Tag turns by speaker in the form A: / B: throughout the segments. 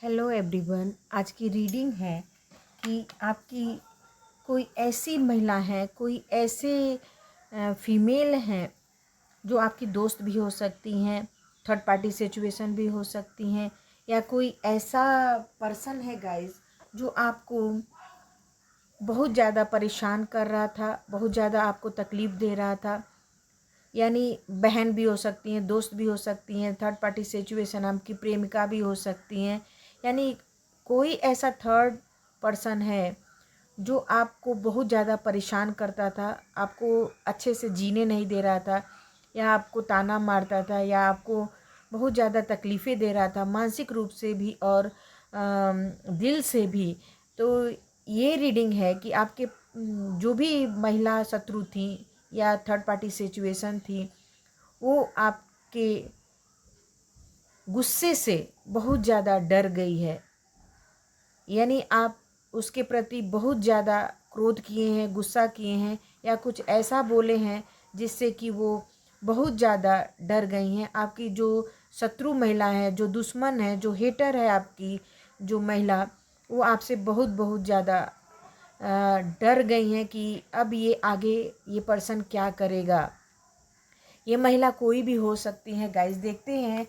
A: Hello everyone. आज की reading है कि आपकी कोई ऐसी महिला है, कोई ऐसे फीमेल हैं जो आपकी दोस्त भी हो सकती हैं, थर्ड पार्टी सिचुएशन भी हो सकती हैं, या कोई ऐसा पर्सन है गाइस जो आपको बहुत ज़्यादा परेशान कर रहा था, बहुत ज़्यादा आपको तकलीफ़ दे रहा था। यानी बहन भी हो सकती हैं, दोस्त भी हो सकती हैं, थर्ड पार्टी सिचुएशन आपकी प्रेमिका भी हो सकती हैं। यानी कोई ऐसा थर्ड पर्सन है जो आपको बहुत ज़्यादा परेशान करता था, आपको अच्छे से जीने नहीं दे रहा था, या आपको ताना मारता था, या आपको बहुत ज़्यादा तकलीफ़ें दे रहा था, मानसिक रूप से भी और दिल से भी। तो ये रीडिंग है कि आपके जो भी महिला शत्रु थी या थर्ड पार्टी सिचुएशन थी, वो आपके गुस्से से बहुत ज़्यादा डर गई है। यानी आप उसके प्रति बहुत ज़्यादा क्रोध किए हैं, गुस्सा किए हैं, या कुछ ऐसा बोले हैं जिससे कि वो बहुत ज़्यादा डर गई हैं। आपकी जो शत्रु महिला है, जो दुश्मन है, जो हेटर है, आपकी जो महिला, वो आपसे बहुत बहुत ज़्यादा डर गई हैं कि अब ये आगे ये पर्सन क्या करेगा। ये महिला कोई भी हो सकती है गाइस। देखते हैं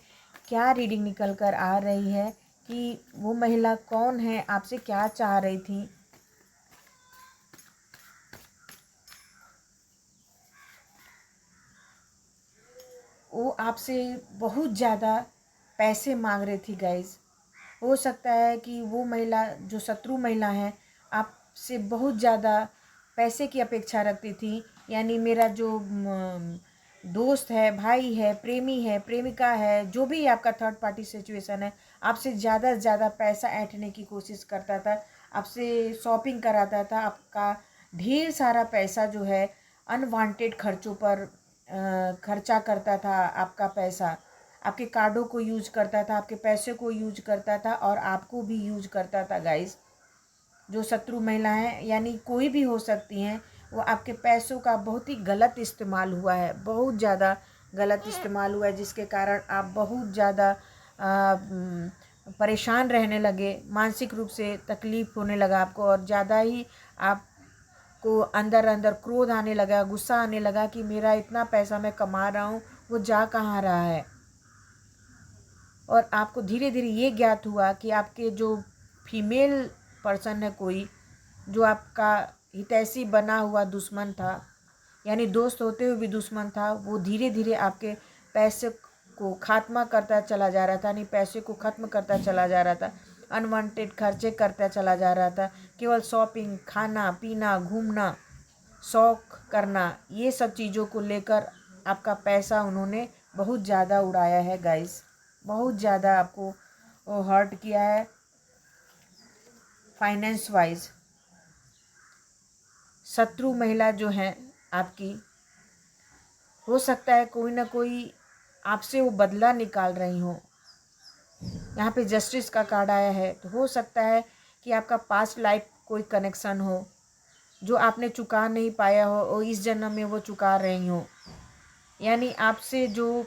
A: क्या रीडिंग निकल कर आ रही है कि वो महिला कौन है, आपसे क्या चाह रही थी। वो आपसे बहुत ज़्यादा पैसे मांग रही थी गाइस। हो सकता है कि वो महिला जो शत्रु महिला है आपसे बहुत ज़्यादा पैसे की अपेक्षा रखती थी। यानी मेरा जो दोस्त है, भाई है, प्रेमी है, प्रेमिका है, जो भी आपका थर्ड पार्टी सिचुएशन है, आपसे ज़्यादा से ज़्यादा पैसा ऐंठने की कोशिश करता था, आपसे शॉपिंग कराता था, आपका ढेर सारा पैसा जो है अनवांटेड खर्चों पर खर्चा करता था। आपका पैसा, आपके कार्डों को यूज करता था, आपके पैसे को यूज करता था, और आपको भी यूज करता था गाइस। जो शत्रु महिला हैं, यानी कोई भी हो सकती हैं, वो आपके पैसों का बहुत ही गलत इस्तेमाल हुआ है, बहुत ज़्यादा गलत इस्तेमाल हुआ है, जिसके कारण आप बहुत ज़्यादा परेशान रहने लगे, मानसिक रूप से तकलीफ़ होने लगा आपको, और ज़्यादा ही आपको अंदर अंदर क्रोध आने लगा, गुस्सा आने लगा कि मेरा इतना पैसा मैं कमा रहा हूँ, वो जा कहाँ रहा है। और आपको धीरे धीरे ये ज्ञात हुआ कि आपके जो फीमेल पर्सन है, कोई जो आपका हितैषी बना हुआ दुश्मन था, यानी दोस्त होते हुए भी दुश्मन था, वो धीरे धीरे आपके पैसे को खात्मा करता चला जा रहा था, यानी पैसे को ख़त्म करता चला जा रहा था, अनवांटेड खर्चे करता चला जा रहा था। केवल शॉपिंग, खाना पीना, घूमना, शौक करना, ये सब चीज़ों को लेकर आपका पैसा उन्होंने बहुत ज़्यादा उड़ाया है गाइस। बहुत ज़्यादा आपको हर्ट किया है फाइनेंस वाइज। शत्रु महिला जो है आपकी, हो सकता है कोई ना कोई आपसे वो बदला निकाल रही हो। यहाँ पे जस्टिस का कार्ड आया है, तो हो सकता है कि आपका पास्ट लाइफ कोई कनेक्शन हो जो आपने चुका नहीं पाया हो, और इस जन्म में वो चुका रही हो। यानी आपसे जो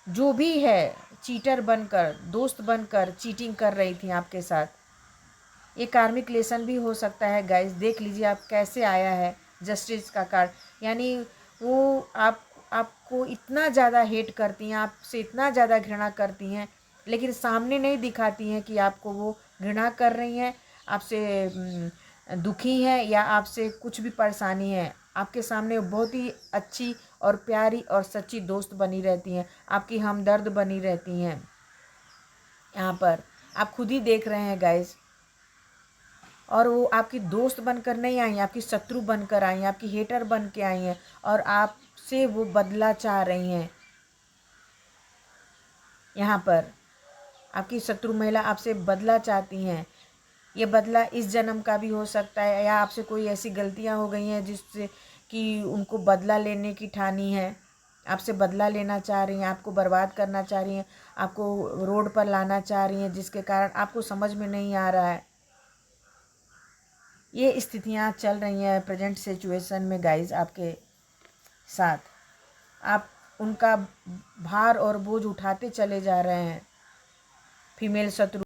A: जो भी है चीटर बनकर, दोस्त बनकर चीटिंग कर रही थी आपके साथ। ये कार्मिक लेसन भी हो सकता है गाइस। देख लीजिए आप कैसे आया है जस्टिस का कार्ड। यानी वो आपको इतना ज़्यादा हेट करती हैं, आपसे इतना ज़्यादा घृणा करती हैं, लेकिन सामने नहीं दिखाती हैं कि आपको वो घृणा कर रही हैं, आपसे दुखी हैं, या आपसे कुछ भी परेशानी है। आपके सामने बहुत ही अच्छी और प्यारी और सच्ची दोस्त बनी रहती हैं, आपकी हमदर्द बनी रहती हैं। यहाँ पर आप खुद ही देख रहे हैं गाइस। और वो आपकी दोस्त बनकर नहीं आई, आपकी शत्रु बनकर आई हैं, आपकी हेटर बन के आई हैं, और आपसे वो बदला चाह रही हैं। यहाँ पर आपकी शत्रु महिला आपसे बदला चाहती हैं। ये बदला इस जन्म का भी हो सकता है, या आपसे कोई ऐसी गलतियाँ हो गई हैं जिससे कि उनको बदला लेने की ठानी है, आपसे बदला लेना चाह रही हैं, आपको बर्बाद करना चाह रही हैं, आपको रोड पर लाना चाह रही हैं, जिसके कारण आपको समझ में नहीं आ रहा है। ये स्थितियाँ चल रही हैं प्रेजेंट सिचुएशन में गाइस आपके साथ। आप उनका भार और बोझ उठाते चले जा रहे हैं, फीमेल शत्रु।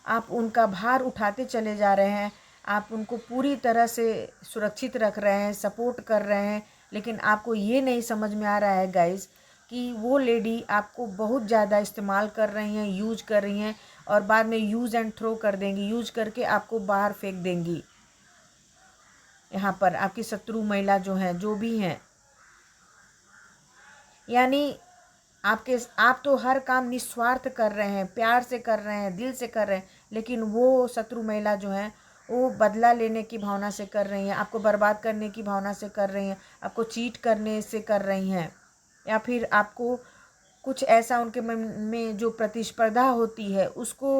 A: आप उनका भार उठाते चले जा रहे हैं, आप उनको पूरी तरह से सुरक्षित रख रहे हैं, सपोर्ट कर रहे हैं, लेकिन आपको ये नहीं समझ में आ रहा है गाइस कि वो लेडी आपको बहुत ज़्यादा इस्तेमाल कर रही हैं, यूज कर रही हैं, और बाद में यूज़ एंड थ्रो कर देंगी, यूज करके आपको बाहर फेंक देंगी। यहाँ पर आपकी शत्रु महिला जो हैं, जो भी हैं, यानी आप तो हर काम निस्वार्थ कर रहे हैं, प्यार से कर रहे हैं, दिल से कर रहे हैं, लेकिन वो शत्रु महिला जो हैं वो बदला लेने की भावना से कर रही हैं, आपको बर्बाद करने की भावना से कर रही हैं, आपको चीट करने से कर रही हैं, या फिर आपको कुछ ऐसा उनके मन में जो प्रतिस्पर्धा होती है उसको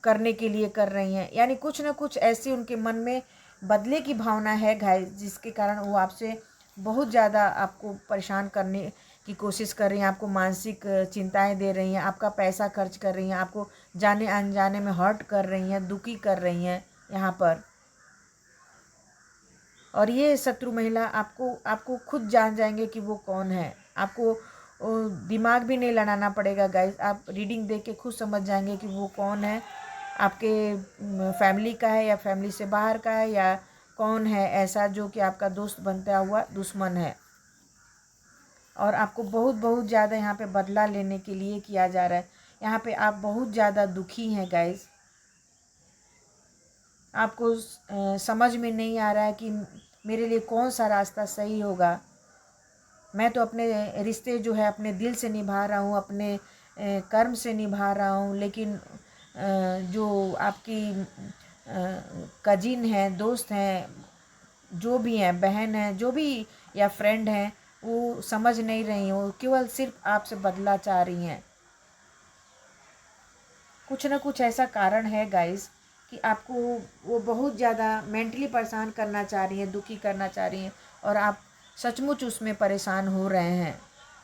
A: करने के लिए कर रही हैं। यानी कुछ ना कुछ ऐसी उनके मन में बदले की भावना है गाइस, जिसके कारण वो आपसे बहुत ज़्यादा आपको परेशान करने की कोशिश कर रही हैं, आपको मानसिक चिंताएं दे रही हैं, आपका पैसा खर्च कर रही हैं, आपको जाने अनजाने में हर्ट कर रही हैं, दुखी कर रही हैं यहाँ पर। और ये शत्रु महिला आपको खुद जान जाएंगे कि वो कौन है। आपको दिमाग भी नहीं लड़ाना पड़ेगा गाइस, आप रीडिंग देख के खुद समझ जाएंगे कि वो कौन है, आपके फैमिली का है या फैमिली से बाहर का है, या कौन है ऐसा जो कि आपका दोस्त बनता हुआ दुश्मन है। और आपको बहुत बहुत ज़्यादा यहाँ पे बदला लेने के लिए किया जा रहा है। यहाँ पे आप बहुत ज़्यादा दुखी हैं गाइस, आपको समझ में नहीं आ रहा है कि मेरे लिए कौन सा रास्ता सही होगा। मैं तो अपने रिश्ते जो है अपने दिल से निभा रहा हूँ, अपने कर्म से निभा रहा हूँ, लेकिन जो आपकी कजिन हैं, दोस्त हैं, जो भी हैं, बहन हैं, जो भी या फ्रेंड हैं, वो समझ नहीं रही, वो केवल सिर्फ आपसे बदला चाह रही हैं। कुछ ना कुछ ऐसा कारण है गाइस कि आपको वो बहुत ज़्यादा मेंटली परेशान करना चाह रही हैं, दुखी करना चाह रही हैं, और आप सचमुच उसमें परेशान हो रहे हैं।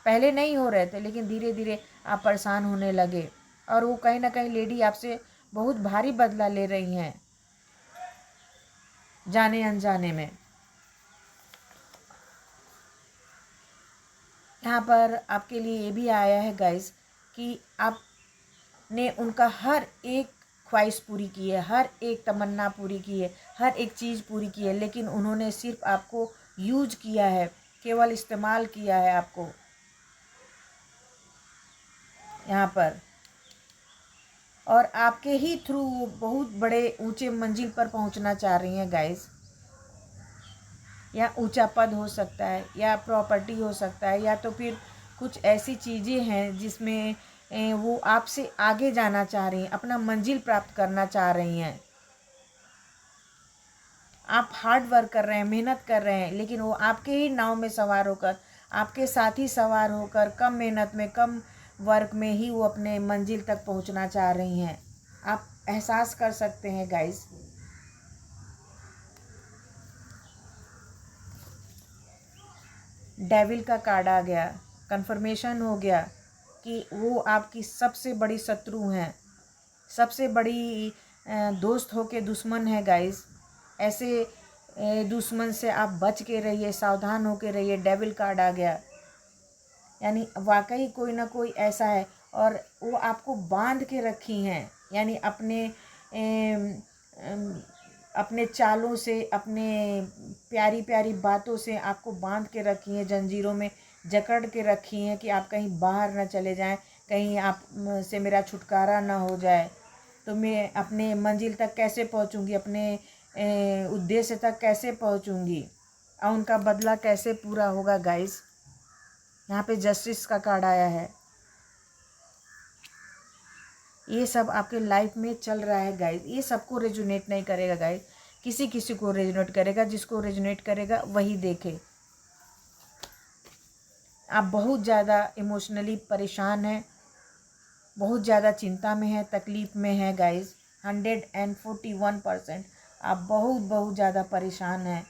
A: पहले नहीं हो रहे थे, लेकिन धीरे धीरे आप परेशान होने लगे, और वो कहीं ना कहीं लेडी आपसे बहुत भारी बदला ले रही हैं जाने अनजाने में। यहाँ पर आपके लिए ये भी आया है गाइस कि आपने उनका हर एक ख्वाहिश पूरी की है, हर एक तमन्ना पूरी की है, हर एक चीज़ पूरी की है, लेकिन उन्होंने सिर्फ आपको यूज किया है, केवल इस्तेमाल किया है आपको यहाँ पर। और आपके ही थ्रू बहुत बड़े ऊंचे मंजिल पर पहुंचना चाह रही हैं गाइस। या ऊंचा पद हो सकता है, या प्रॉपर्टी हो सकता है, या तो फिर कुछ ऐसी चीज़ें हैं जिसमें वो आपसे आगे जाना चाह रही हैं, अपना मंजिल प्राप्त करना चाह रही हैं। आप हार्ड वर्क कर रहे हैं, मेहनत कर रहे हैं, लेकिन वो आपके ही नाव में सवार होकर, आपके साथ ही सवार होकर, कम मेहनत में, कम वर्क में ही वो अपने मंजिल तक पहुंचना चाह रही हैं। आप एहसास कर सकते हैं गाइस। डेविल का कार्ड आ गया, कंफर्मेशन हो गया कि वो आपकी सबसे बड़ी शत्रु हैं, सबसे बड़ी दोस्त हो के दुश्मन है गाइस। ऐसे दुश्मन से आप बच के रहिए, सावधान हो के रहिए। डेविल कार्ड आ गया, यानी वाकई कोई ना कोई ऐसा है, और वो आपको बांध के रखी हैं, यानी अपने चालों से, अपने प्यारी प्यारी बातों से आपको बांध के रखी हैं, जंजीरों में जकड़ के रखी हैं कि आप कहीं बाहर ना चले जाएं, कहीं आप से मेरा छुटकारा ना हो जाए, तो मैं अपने मंजिल तक कैसे पहुंचूंगी, अपने उद्देश्य तक कैसे पहुंचूंगी, और उनका बदला कैसे पूरा होगा गाइस। यहाँ पे जस्टिस का कार्ड आया है। ये सब आपके लाइफ में चल रहा है गाइस। ये सबको रेजोनेट नहीं करेगा गाइस, किसी किसी को रेजोनेट करेगा, जिसको रेजोनेट करेगा वही देखे। आप बहुत ज़्यादा इमोशनली परेशान हैं, बहुत ज़्यादा चिंता में है, तकलीफ़ में है गाइस। 141% आप बहुत ज़्यादा परेशान हैं।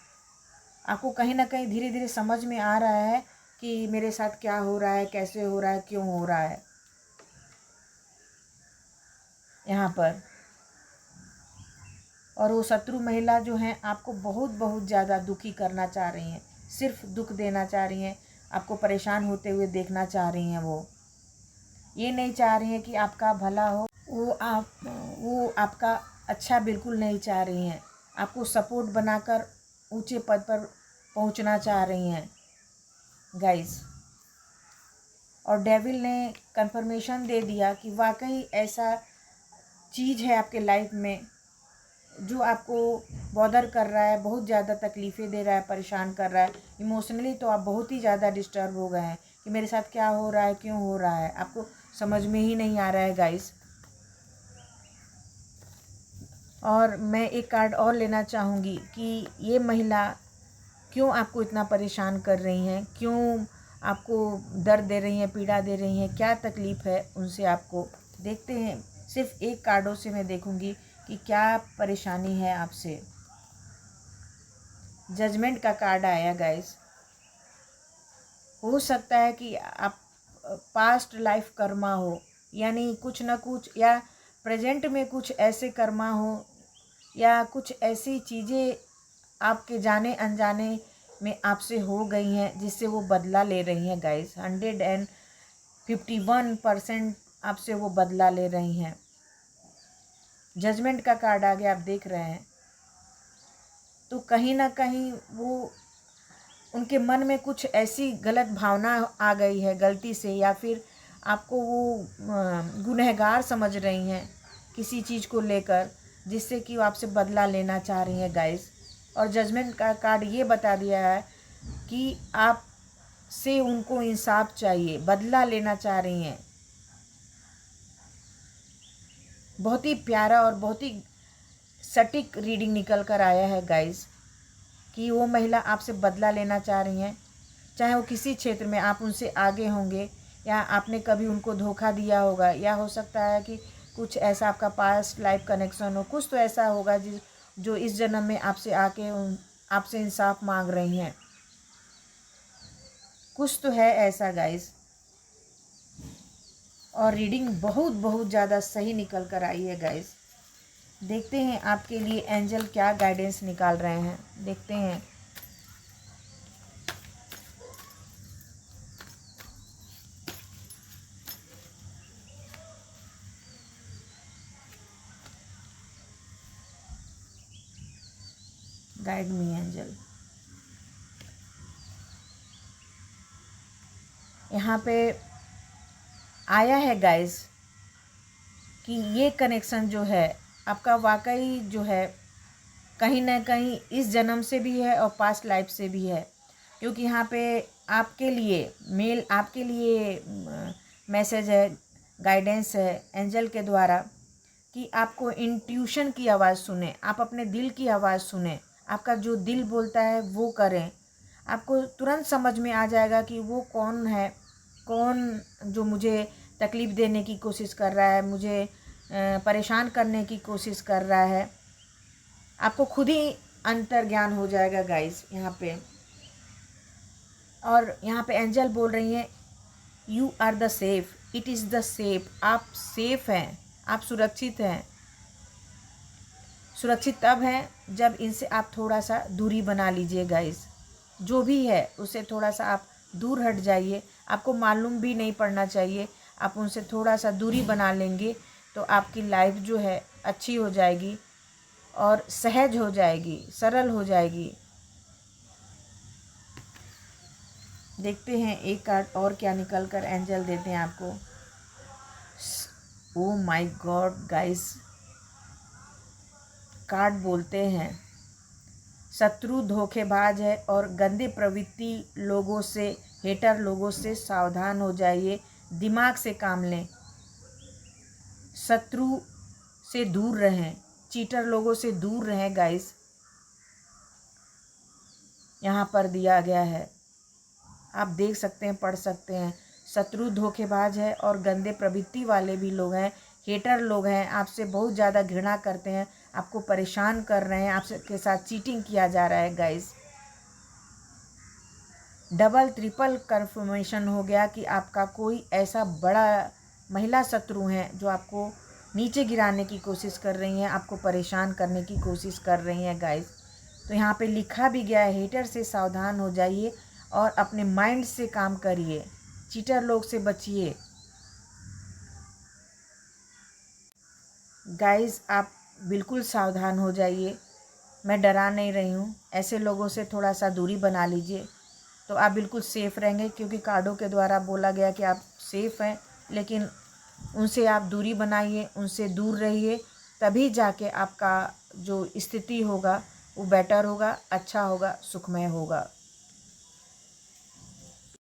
A: आपको कहीं ना कहीं धीरे धीरे समझ में आ रहा है कि मेरे साथ क्या हो रहा है, कैसे हो रहा है, क्यों हो रहा है यहाँ पर। और वो शत्रु महिला जो हैं आपको बहुत ज़्यादा दुखी करना चाह रही हैं, सिर्फ दुख देना चाह रही हैं, आपको परेशान होते हुए देखना चाह रही हैं। वो ये नहीं चाह रही हैं कि आपका भला हो, वो आपका अच्छा बिल्कुल नहीं चाह रही हैं, आपको सपोर्ट बनाकर ऊंचे पद पर पहुंचना चाह रही हैं गाइस। और डेविल ने कंफर्मेशन दे दिया कि वाकई ऐसा चीज़ है आपके लाइफ में जो आपको बॉदर कर रहा है, बहुत ज़्यादा तकलीफ़ें दे रहा है, परेशान कर रहा है। इमोशनली तो आप बहुत ही ज़्यादा डिस्टर्ब हो गए हैं कि मेरे साथ क्या हो रहा है, क्यों हो रहा है, आपको समझ में ही नहीं आ रहा है गाइस। और मैं एक कार्ड और लेना चाहूँगी कि ये महिला क्यों आपको इतना परेशान कर रही हैं, क्यों आपको दर्द दे रही हैं, पीड़ा दे रही हैं, क्या तकलीफ़ है उनसे आपको। देखते हैं, सिर्फ एक कार्डों से मैं देखूंगी कि क्या परेशानी है आपसे। जजमेंट का कार्ड आया गाइस। हो सकता है कि आप पास्ट लाइफ कर्मा हो, यानी कुछ ना कुछ, या प्रेजेंट में कुछ ऐसे कर्मा हो, या कुछ ऐसी चीज़ें आपके जाने अनजाने में आपसे हो गई हैं जिससे वो बदला ले रही हैं गाइस। 151% आपसे वो बदला ले रही हैं। जजमेंट का कार्ड आ गया, आप देख रहे हैं। तो कहीं ना कहीं वो, उनके मन में कुछ ऐसी गलत भावना आ गई है गलती से, या फिर आपको वो गुनहगार समझ रही हैं किसी चीज़ को लेकर, जिससे कि वो आपसे बदला लेना चाह रही हैं गाइस। और जजमेंट का कार्ड ये बता दिया है कि आप से उनको इंसाफ चाहिए, बदला लेना चाह रही हैं। बहुत ही प्यारा और बहुत ही सटीक रीडिंग निकल कर आया है गाइस कि वो महिला आपसे बदला लेना चाह रही हैं। चाहे वो किसी क्षेत्र में आप उनसे आगे होंगे, या आपने कभी उनको धोखा दिया होगा, या हो सकता है कि कुछ ऐसा आपका पास्ट लाइफ कनेक्शन हो, कुछ तो ऐसा होगा जो इस जन्म में आपसे आके आपसे इंसाफ मांग रही हैं। कुछ तो है ऐसा गाइस। और रीडिंग बहुत बहुत ज़्यादा सही निकल कर आई है गाइस। देखते हैं आपके लिए एंजल क्या गाइडेंस निकाल रहे हैं, देखते हैं। Guide me angel. यहाँ पे आया है गाइस कि ये कनेक्शन जो है आपका वाकई जो है कहीं ना कहीं इस जन्म से भी है और पास्ट लाइफ से भी है। क्योंकि यहाँ पे आपके लिए आपके लिए मैसेज है, गाइडेंस है एंजल के द्वारा कि आपको इंट्यूशन की आवाज़ सुने, आप अपने दिल की आवाज़ सुने, आपका जो दिल बोलता है वो करें। आपको तुरंत समझ में आ जाएगा कि वो कौन है, कौन जो मुझे तकलीफ़ देने की कोशिश कर रहा है, मुझे परेशान करने की कोशिश कर रहा है। आपको खुद ही अंतर्ज्ञान हो जाएगा गाइस यहाँ पे। और यहाँ पे एंजल बोल रही हैं, you are the safe, it is the safe. आप सेफ हैं, आप सुरक्षित हैं। सुरक्षित तब हैं जब इनसे आप थोड़ा सा दूरी बना लीजिए गाइस। जो भी है उससे थोड़ा सा आप दूर हट जाइए, आपको मालूम भी नहीं पड़ना चाहिए। आप उनसे थोड़ा सा दूरी बना लेंगे तो आपकी लाइफ जो है अच्छी हो जाएगी और सहज हो जाएगी, सरल हो जाएगी। देखते हैं एक कार्ड और क्या निकल कर एंजल देते हैं आपको। Oh my God guys, card बोलते हैं शत्रु धोखेबाज है और गंदे प्रवृत्ति लोगों से, हेटर लोगों से सावधान हो जाइए, दिमाग से काम लें, शत्रु से दूर रहें, चीटर लोगों से दूर रहें गाइस। यहाँ पर दिया गया है, आप देख सकते हैं, पढ़ सकते हैं। शत्रु धोखेबाज है और गंदे प्रवृत्ति वाले भी लोग हैं, हेटर लोग हैं, आपसे बहुत ज़्यादा घृणा करते हैं, आपको परेशान कर रहे हैं, आपके साथ चीटिंग किया जा रहा है गाइस। डबल ट्रिपल कन्फर्मेशन हो गया कि आपका कोई ऐसा बड़ा महिला शत्रु हैं जो आपको नीचे गिराने की कोशिश कर रही हैं, आपको परेशान करने की कोशिश कर रही हैं गाइस। तो यहाँ पे लिखा भी गया है, हेटर से सावधान हो जाइए और अपने माइंड से काम करिए, चीटर लोग से बचिए। गाइस आप बिल्कुल सावधान हो जाइए, मैं डरा नहीं रही हूँ। ऐसे लोगों से थोड़ा सा दूरी बना लीजिए तो आप बिल्कुल सेफ़ रहेंगे, क्योंकि कार्डों के द्वारा बोला गया कि आप सेफ़ हैं, लेकिन उनसे आप दूरी बनाइए, उनसे दूर रहिए, तभी जाके आपका जो स्थिति होगा वो बेटर होगा, अच्छा होगा, सुखमय होगा।